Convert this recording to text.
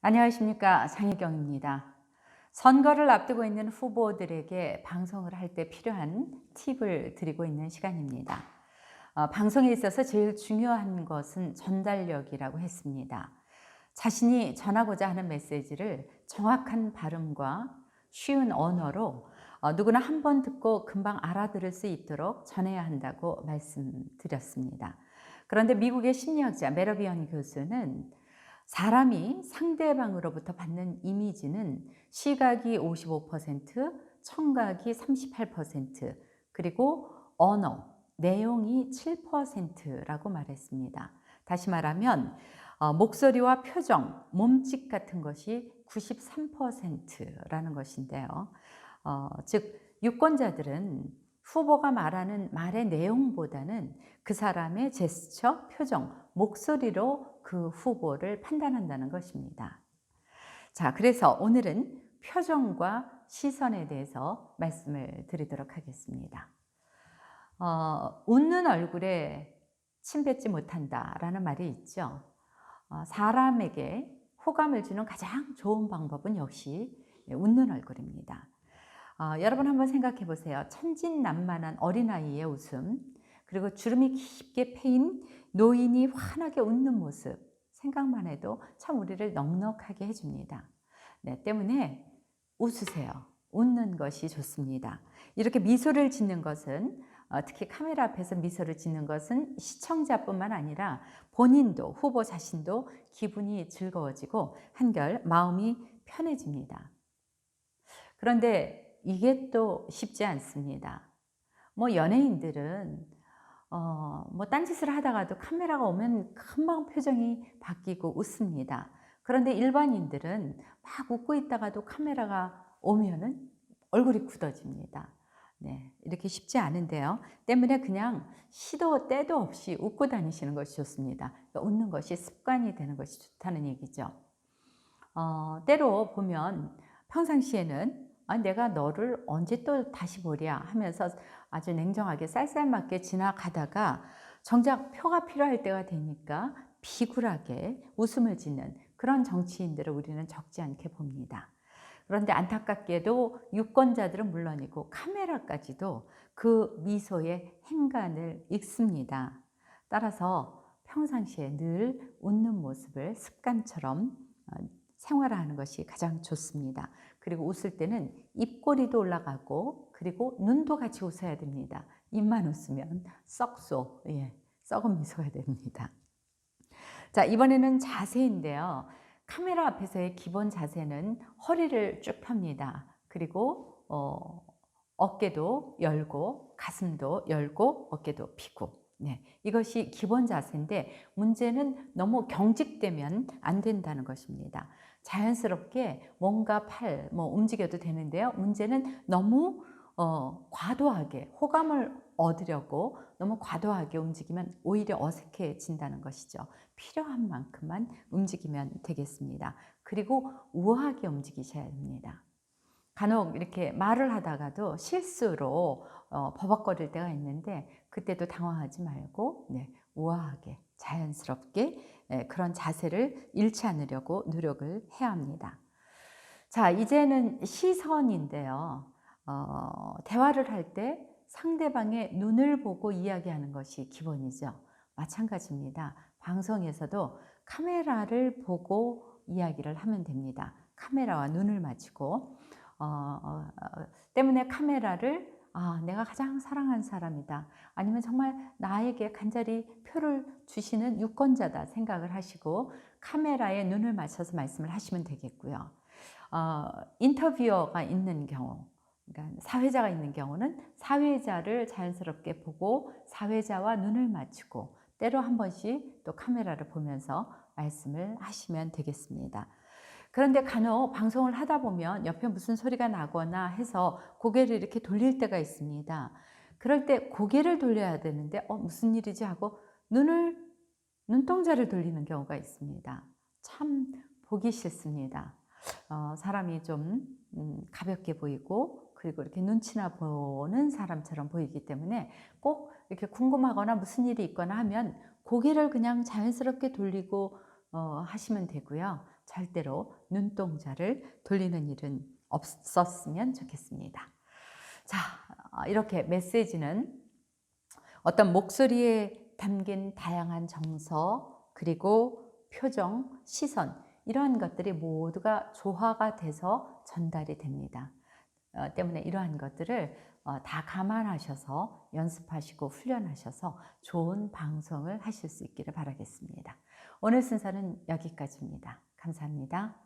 안녕하십니까, 장혜경입니다. 선거를 앞두고 있는 후보들에게 방송을 할 때 필요한 팁을 드리고 있는 시간입니다. 방송에 있어서 제일 중요한 것은 전달력이라고 했습니다. 자신이 전하고자 하는 메시지를 정확한 발음과 쉬운 언어로 누구나 한 번 듣고 금방 알아들을 수 있도록 전해야 한다고 말씀드렸습니다. 그런데 미국의 심리학자 메러비언 교수는 사람이 상대방으로부터 받는 이미지는 시각이 55%, 청각이 38%, 그리고 언어, 내용이 7%라고 말했습니다. 다시 말하면 목소리와 표정, 몸짓 같은 것이 93%라는 것인데요. 즉 유권자들은 후보가 말하는 말의 내용보다는 그 사람의 제스처, 표정, 목소리로 그 후보를 판단한다는 것입니다. 자, 그래서 오늘은 표정과 시선에 대해서 말씀을 드리도록 하겠습니다. 웃는 얼굴에 침 뱉지 못한다라는 말이 있죠. 사람에게 호감을 주는 가장 좋은 방법은 역시 웃는 얼굴입니다. 여러분 한번 생각해 보세요. 천진난만한 어린아이의 웃음, 그리고 주름이 깊게 패인 노인이 환하게 웃는 모습, 생각만 해도 참 우리를 넉넉하게 해줍니다. 네, 때문에 웃으세요. 웃는 것이 좋습니다. 이렇게 미소를 짓는 것은 특히 카메라 앞에서 미소를 짓는 것은 시청자뿐만 아니라 본인도, 후보 자신도 기분이 즐거워지고 한결 마음이 편해집니다. 그런데 이게 또 쉽지 않습니다. 연예인들은 딴짓을 하다가도 카메라가 오면 금방 표정이 바뀌고 웃습니다. 그런데 일반인들은 막 웃고 있다가도 카메라가 오면은 얼굴이 굳어집니다. 네, 이렇게 쉽지 않은데요. 때문에 그냥 시도 때도 없이 웃고 다니시는 것이 좋습니다. 그러니까 웃는 것이 습관이 되는 것이 좋다는 얘기죠. 때로 보면 평상시에는 내가 너를 언제 또 다시 보랴 하면서 아주 냉정하게 쌀쌀맞게 지나가다가 정작 표가 필요할 때가 되니까 비굴하게 웃음을 짓는 그런 정치인들을 우리는 적지 않게 봅니다. 그런데 안타깝게도 유권자들은 물론이고 카메라까지도 그 미소의 행간을 읽습니다. 따라서 평상시에 늘 웃는 모습을 습관처럼 생활하는 것이 가장 좋습니다. 그리고 웃을 때는 입꼬리도 올라가고 그리고 눈도 같이 웃어야 됩니다. 입만 웃으면 썩소, 썩은 미소가 됩니다. 자, 이번에는 자세인데요. 카메라 앞에서의 기본 자세는 허리를 쭉 펴니다. 그리고 어깨도 열고 가슴도 열고 어깨도 펴고, 이것이 기본 자세인데 문제는 너무 경직되면 안 된다는 것입니다. 자연스럽게 몸과 팔 움직여도 되는데요. 문제는 너무 과도하게 호감을 얻으려고 너무 과도하게 움직이면 오히려 어색해진다는 것이죠. 필요한 만큼만 움직이면 되겠습니다. 그리고 우아하게 움직이셔야 됩니다. 간혹 이렇게 말을 하다가도 실수로 버벅거릴 때가 있는데 그때도 당황하지 말고 우아하게 자연스럽게 그런 자세를 잃지 않으려고 노력을 해야 합니다. 자, 이제는 시선인데요. 대화를 할 때 상대방의 눈을 보고 이야기하는 것이 기본이죠. 마찬가지입니다. 방송에서도 카메라를 보고 이야기를 하면 됩니다. 카메라와 눈을 맞추고 때문에 카메라를 내가 가장 사랑하는 사람이다. 아니면 정말 나에게 간절히 표를 주시는 유권자다 생각을 하시고 카메라에 눈을 맞춰서 말씀을 하시면 되겠고요. 인터뷰어가 있는 경우, 그러니까 사회자가 있는 경우는 사회자를 자연스럽게 보고 사회자와 눈을 맞추고 때로 한 번씩 또 카메라를 보면서 말씀을 하시면 되겠습니다. 그런데 간혹 방송을 하다 보면 옆에 무슨 소리가 나거나 해서 고개를 이렇게 돌릴 때가 있습니다. 그럴 때 고개를 돌려야 되는데 무슨 일이지 하고 눈동자를 돌리는 경우가 있습니다. 참 보기 싫습니다. 사람이 좀 가볍게 보이고 그리고 이렇게 눈치나 보는 사람처럼 보이기 때문에 꼭 이렇게 궁금하거나 무슨 일이 있거나 하면 고개를 그냥 자연스럽게 돌리고 하시면 되고요. 절대로 눈동자를 돌리는 일은 없었으면 좋겠습니다. 자, 이렇게 메시지는 어떤 목소리에 담긴 다양한 정서, 그리고 표정, 시선, 이러한 것들이 모두가 조화가 돼서 전달이 됩니다. 때문에 이러한 것들을 다 감안하셔서 연습하시고 훈련하셔서 좋은 방송을 하실 수 있기를 바라겠습니다. 오늘 순서는 여기까지입니다. 감사합니다.